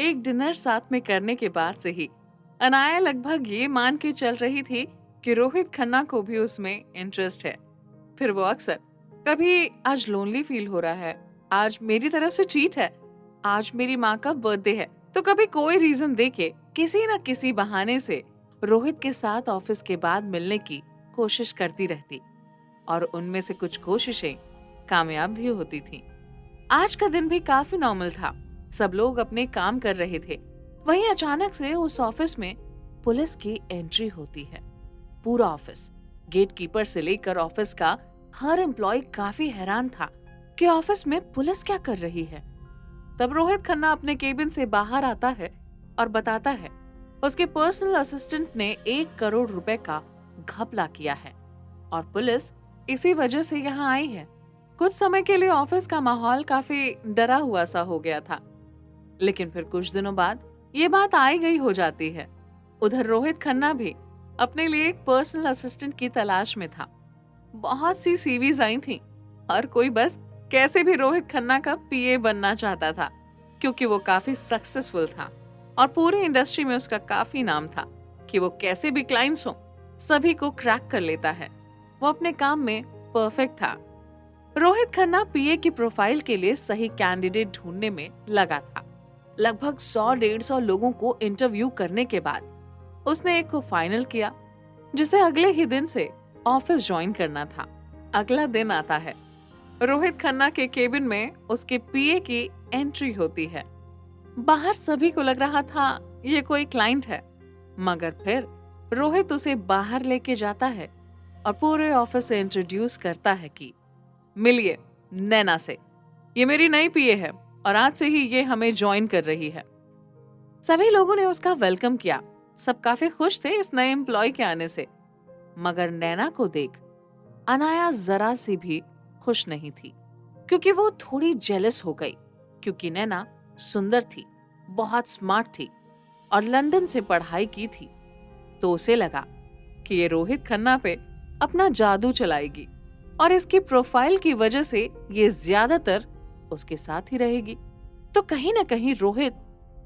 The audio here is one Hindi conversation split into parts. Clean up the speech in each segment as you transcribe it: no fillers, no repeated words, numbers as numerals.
एक डिनर साथ में करने के बाद से ही अनाया लगभग ये मान के चल रही थी कि रोहित खन्ना को भी उसमें इंटरेस्ट है। फिर वो अक्सर कभी आज लोनली फील हो रहा है, आज मेरी तरफ से ट्रीट है, आज मेरी माँ का बर्थडे है, तो कभी कोई रीजन देके किसी न किसी बहाने से रोहित के साथ ऑफिस के बाद मिलने की कोशिश करती रहती और उनमें से कुछ कोशिशें कामयाब भी होती थीं। आज का दिन भी काफी नॉर्मल था। सब लोग अपने काम कर रहे थे। वहीं अचानक से उस ऑफिस में पुलिस की एंट्री होती है। पूरा ऑफिस, गेट कीपर से लेकर ऑफिस का हर एम्प्लॉय काफी हैरान था कि ऑफिस में पुलिस क्या कर रही है। तब रोहित खन्ना अपने केबिन से बाहर आता है और बताता है उसके पर्सनल असिस्टेंट ने 1 करोड़ रुपए का घपला किया है और पुलिस इसी वजह से यहाँ आई है। कुछ समय के लिए ऑफिस का माहौल काफी डरा हुआ सा हो गया था, लेकिन फिर कुछ दिनों बाद ये बात आई गई हो जाती है। उधर रोहित खन्ना भी अपने लिए एक पर्सनल असिस्टेंट की तलाश में था। बहुत सी सीवीज आई थी और कोई बस कैसे भी रोहित खन्ना का पीए बनना चाहता था, क्योंकि वो काफी सक्सेसफुल था और पूरी इंडस्ट्री में उसका काफी नाम था कि वो कैसे भी क्लाइंट्स हो सभी को क्रैक कर लेता है। वो अपने काम में परफेक्ट था। रोहित खन्ना पीए की प्रोफाइल के लिए सही कैंडिडेट ढूंढने में लगा था। लगभग 100-150 लोगों को इंटरव्यू करने के बाद उसने एक को फाइनल किया, जिसे अगले ही दिन से ऑफिस ज्वाइन करना था। अगला दिन आता है। रोहित खन्ना के केबिन में उसके पीए की एंट्री होती है। बाहर सभी को लग रहा था ये कोई क्लाइंट है, मगर फिर रोहित उसे बाहर लेके जाता है और पूरे ऑफिस से इंट्रोड्यूस करता है कि मिलिए नैना से, ये मेरी नई पीए है और आज से ही ये हमें ज्वाइन कर रही है। सभी लोगों ने उसका वेलकम किया। सब काफी खुश थे इस नए एम्प्लॉय के आने से, मगर नैना को देख अनाया जरा सी भी खुश नहीं थी, क्योंकि वो थोड़ी जेलस हो गई, क्योंकि नैना सुंदर थी, बहुत स्मार्ट थी और लंदन से पढ़ाई की थी। तो उसे लगा कि ये रोहित खन्ना पे अपना जादू चलाएगी और इसकी प्रोफाइल की वजह से ये ज्यादातर उसके साथ ही रहेगी, तो कहीं ना कहीं रोहित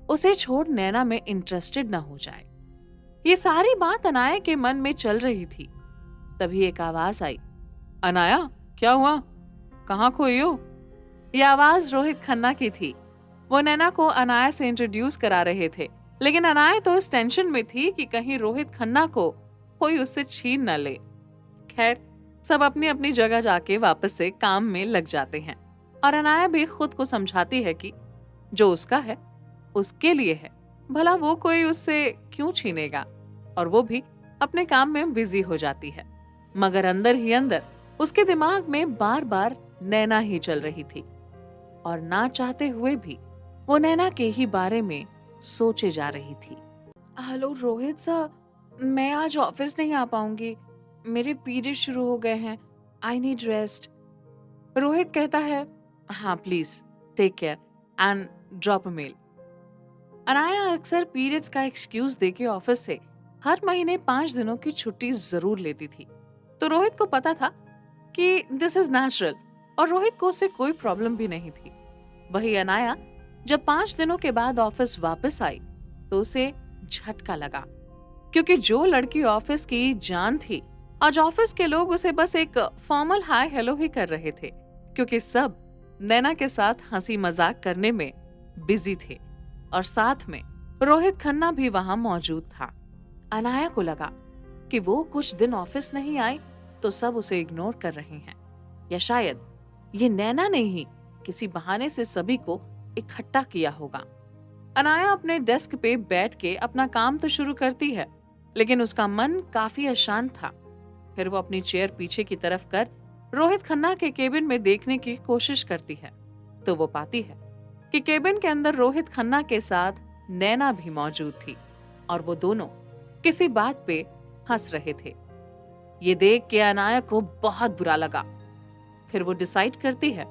उसे छोड़ नैना में इंटरेस्टेड ना हो जाए। ये सारी बात अनाया के मन में चल रही थी। तभी एक आवाज आई, अनाया क्या हुआ, कहाँ खोई हो? ये आवाज रोहित खन्ना की थी। वो नैना को अनाया से इंट्रोड्यूस करा रहे थे, लेकिन अनाया तो इस टेंशन में थी कि कहीं रोहित खन्ना को कोई उससे छीन न ले। खैर, सब अपनी अपनी जगह जाके वापस से काम में लग जाते हैं और अनाया भी खुद को समझाती है कि जो उसका है उसके लिए है, भला वो कोई उससे क्यों छीनेगा, और वो भी अपने काम में बिजी हो जाती है। मगर अंदर ही अंदर उसके दिमाग में बार बार नैना ही चल रही थी और ना चाहते हुए भी वो नैना के ही बारे में सोचे जा रही थी। हेलो रोहित सर, मैं आज ऑफिस नहीं आ पाऊंगी, मेरे पीरियड शुरू हो गए हैं, आई नीड रेस्ट। रोहित कहता है, हाँ please take care and drop a mail. Anaya अक्सर पीरियड्स का एक्सक्यूज देके ऑफिस से हर महीने 5 दिनों की छुट्टी जरूर लेती थी, तो रोहित को पता था कि दिस इज नेचुरल और रोहित को उससे कोई प्रॉब्लम भी नहीं थी। वही अनाया जब 5 दिनों के बाद ऑफिस वापस आई तो उसे झटका लगा, क्योंकि जो लड़की ऑफिस की जान थी, आज ऑफिस के लोग उसे बस एक फॉर्मल हाय हेलो ही कर रहे थे, क्योंकि सब नैना के साथ हंसी मजाक करने में बिजी थे और साथ में रोहित खन्ना भी वहां मौजूद था। अनाया को लगा कि वो कुछ दिन ऑफिस नहीं आई तो सब उसे इग्नोर कर रहे हैं, या शायद ये नैना ने ही किसी बहाने से सभी को इकट्ठा किया होगा। अनाया अपने डेस्क पे बैठ के अपना काम तो शुरू करती है, लेकिन उसका मन काफी अशांत था। फिर वो अपनी चेयर पीछे की तरफ कर रोहित खन्ना के केबिन में देखने की कोशिश करती है, तो वो पाती है कि केबिन के अंदर रोहित खन्ना के साथ नैना भी मौजूद थी और वो दोनों किसी बात पे हंस रहे थे। ये देख के अनाया को बहुत बुरा लगा। फिर वो डिसाइड करती है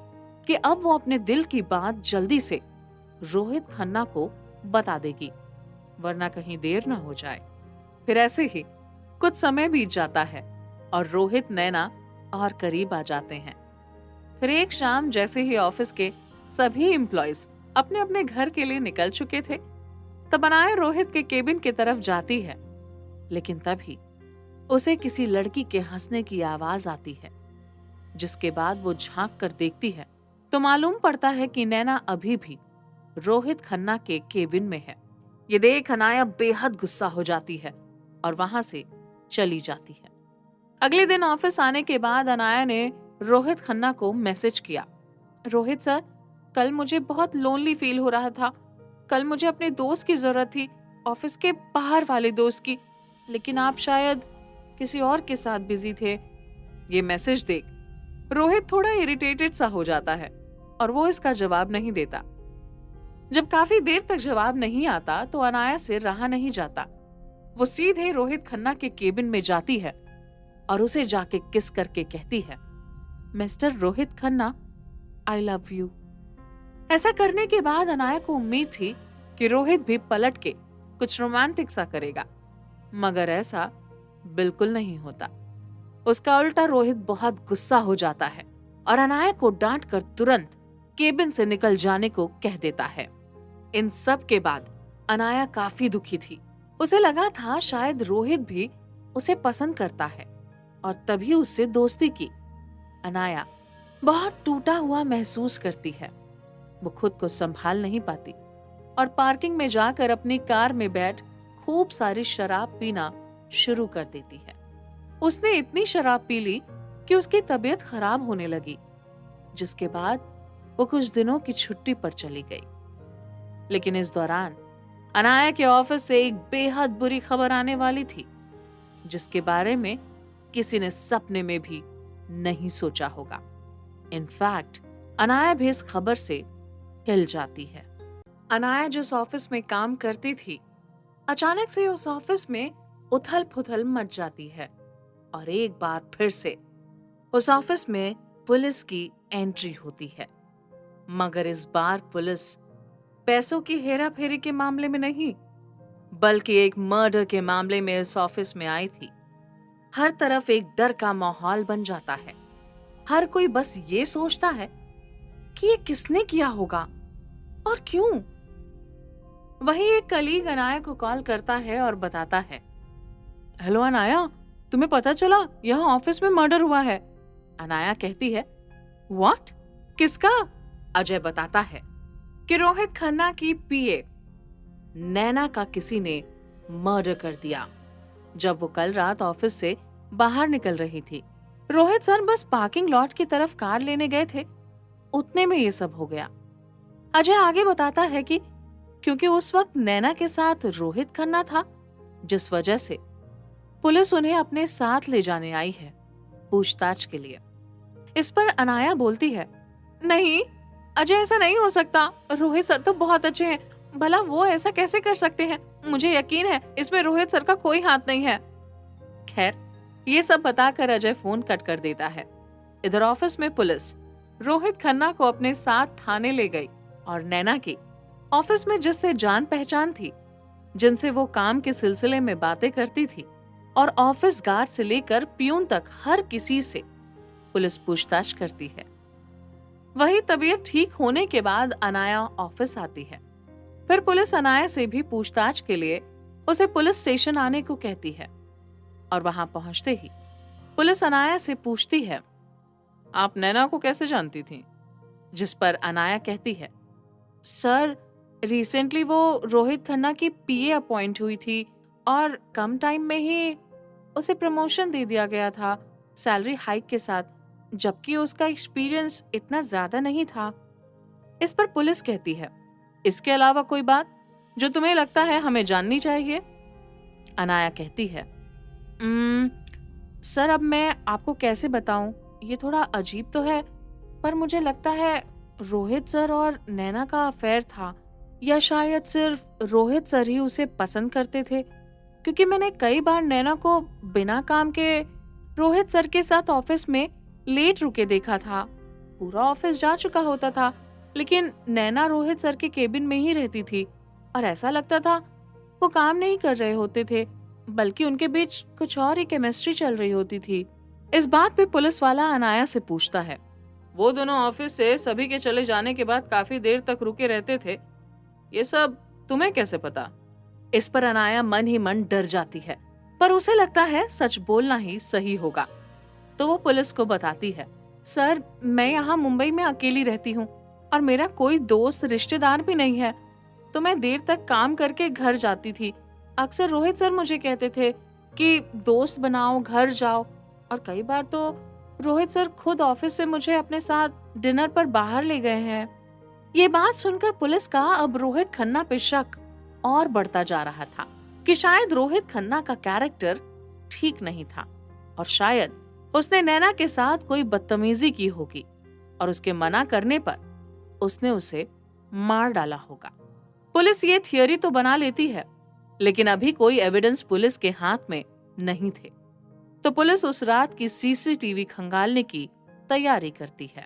कि अब वो अपने दिल की बात जल्दी से रोहित खन्ना को बता देगी, वरना कहीं देर ना हो जाए। फिर ऐसे ही कुछ समय बीत जाता है और रोहित नैना और करीब आ जाते हैं। फिर एक शाम जैसे ही ऑफिस के सभी एम्प्लॉयज अपने अपने घर के लिए निकल चुके थे, तब अनाया रोहित के केबिन की तरफ जाती है, लेकिन तभी उसे किसी लड़की के हंसने की आवाज आती है, जिसके बाद वो झांक कर देखती है तो मालूम पड़ता है कि नैना अभी भी रोहित खन्ना के केबिन में है। ये देख अनाया बेहद गुस्सा हो जाती है और वहां से चली जाती है। अगले दिन ऑफिस आने के बाद अनाया ने रोहित खन्ना को मैसेज किया, रोहित सर, कल मुझे बहुत लोनली फील हो रहा था। कल मुझे अपने दोस्त की जरूरत थी, ऑफिस के बाहर वाले दोस्त की, लेकिन आप शायद किसी और के साथ बिजी थे। ये मैसेज देख रोहित थोड़ा इरिटेटेड सा हो जाता है और वो इसका जवाब नहीं देता। जब काफी देर तक जवाब नहीं आता तो अनाया से रहा नहीं जाता। वो सीधे रोहित खन्ना के केबिन में जाती है और उसे जाके किस करके कहती है, mister Rohit Khanna, I love you. ऐसा करने के बाद अनाया को उम्मीद थी कि रोहित भी पलट के कुछ रोमांटिक सा करेगा, मगर ऐसा बिल्कुल नहीं होता। उसका उल्टा रोहित बहुत गुस्सा हो जाता है और अनाया को डांट कर तुरंत केबिन से निकल जाने को कह देता है। इन सब के बाद अनाया काफी दुखी थी। उसे लगा था शायद रोहित भी उसे पसंद करता है और तभी उससे दोस्ती की। अनाया बहुत टूटा हुआ महसूस करती है। वो खुद को संभाल नहीं पाती और पार्किंग में जाकर अपनी कार में बैठ खूब सारी शराब पीना शुरू कर देती है। उसने इतनी शराब पी ली कि उसकी तबीयत खराब होने लगी, जिसके बाद वो कुछ दिनों की छुट्टी पर चली गई। लेकिन इस दौरान अनाया के ऑफिस से एक बेहद बुरी खबर आने वाली थी, जिसके बारे में किसी ने सपने में भी नहीं सोचा होगा। इनफैक्ट अनाया भी इस खबर से हिल जाती है। अनाया जिस ऑफिस में काम करती थी, अचानक से उस ऑफिस में उथल पुथल मच जाती है और एक बार फिर से उस ऑफिस में पुलिस की एंट्री होती है। मगर इस बार पुलिस पैसों की हेरा फेरी के मामले में नहीं, बल्कि एक मर्डर के मामले में इस ऑफिस में आई थी। हर तरफ एक डर का माहौल बन जाता है। हर कोई बस ये सोचता है कि ये किसने किया होगा और क्यों। वही एक कलीग अनाया को कॉल करता है और बताता है, हेलो अनाया, तुम्हें पता चला यहाँ ऑफिस में मर्डर हुआ है। अनाया कहती है, व्हाट? किसका? अजय बताता है कि रोहित खन्ना की पीए नैना का किसी ने मर्डर कर दिया जब वो कल रात ऑफिस से बाहर निकल रही थी। रोहित सर बस पार्किंग लॉट की तरफ कार लेने गए थे, उतने में ये सब हो गया। अजय आगे बताता है कि क्योंकि उस वक्त नैना के साथ रोहित खन्ना था, जिस वजह से पुलिस उन्हें अपने साथ ले जाने आई है पूछताछ के लिए। इस पर अनाया बोलती है, नहीं अजय, ऐसा नहीं हो सकता। रोहित सर तो बहुत अच्छे हैं, भला वो ऐसा कैसे कर सकते हैं? मुझे यकीन है इसमें रोहित सर का कोई हाथ नहीं है। खैर, ये सब बताकर अजय फोन कट कर देता है। इधर ऑफिस में पुलिस रोहित खन्ना को अपने साथ थाने ले गई और नैना की ऑफिस में जिससे जान पहचान थी, जिनसे वो काम के सिलसिले में बातें करती थी, और ऑफिस गार्ड से लेकर प्यून तक हर किसी से पुलिस पूछताछ करती है। वही तबीयत ठीक होने के बाद अनाया ऑफिस आती है। फिर पुलिस अनाया से भी पूछताछ के लिए उसे पुलिस स्टेशन आने को कहती है और वहां पहुंचते ही पुलिस अनाया से पूछती है, आप नैना को कैसे जानती थीं? जिस पर अनाया कहती है, सर रिसेंटली वो रोहित खन्ना की पीए अपॉइंट हुई थी और कम टाइम में ही उसे प्रमोशन दे दिया गया था, सैलरी हाइक के साथ, जबकि उसका एक्सपीरियंस इतना ज्यादा नहीं था। इस पर पुलिस कहती है, इसके अलावा कोई बात जो तुम्हें लगता है हमें जाननी चाहिए? अनाया कहती है, सर अब मैं आपको कैसे बताऊं, ये थोड़ा अजीब तो है, पर मुझे लगता है रोहित सर और नैना का अफेयर था, या शायद सिर्फ रोहित सर ही उसे पसंद करते थे, क्योंकि मैंने कई बार नैना को बिना काम के रोहित सर के साथ ऑफिस में लेट रुके देखा था। पूरा ऑफिस जा चुका होता था, लेकिन नैना रोहित सर के केबिन में ही रहती थी और ऐसा लगता था वो काम नहीं कर रहे होते थे, बल्कि उनके बीच कुछ और ही केमिस्ट्री चल रही होती थी। इस बात पे पुलिस वाला अनाया से पूछता है, वो दोनों ऑफिस से सभी के चले जाने के बाद काफी देर तक रुके रहते थे, ये सब तुम्हें कैसे पता? इस पर अनाया मन ही मन डर जाती है, पर उसे लगता है सच बोलना ही सही होगा। तो वो पुलिस को बताती है, सर मैं यहाँ मुंबई में अकेली रहती हूँ और मेरा कोई दोस्त रिश्तेदार भी नहीं है, तो मैं देर तक काम करके घर जाती थी। अक्सर रोहित सर मुझे कहते थे कि दोस्त बनाओ, घर जाओ, और कई बार तो रोहित सर खुद ऑफिस से मुझे अपने साथ डिनर पर बाहर ले गए हैं। ये बात सुनकर पुलिस का अब रोहित खन्ना पे शक और बढ़ता जा रहा था कि शायद रोहित खन्ना का कैरेक्टर ठीक नहीं था और शायद उसने नैना के साथ कोई बदतमीजी की होगी और उसके मना करने पर उसने उसे मार डाला होगा। पुलिस ये थियरी तो बना लेती है, लेकिन अभी कोई एविडेंस पुलिस के हाथ में नहीं थे, तो पुलिस उस रात की सीसीटीवी खंगालने की तैयारी करती है।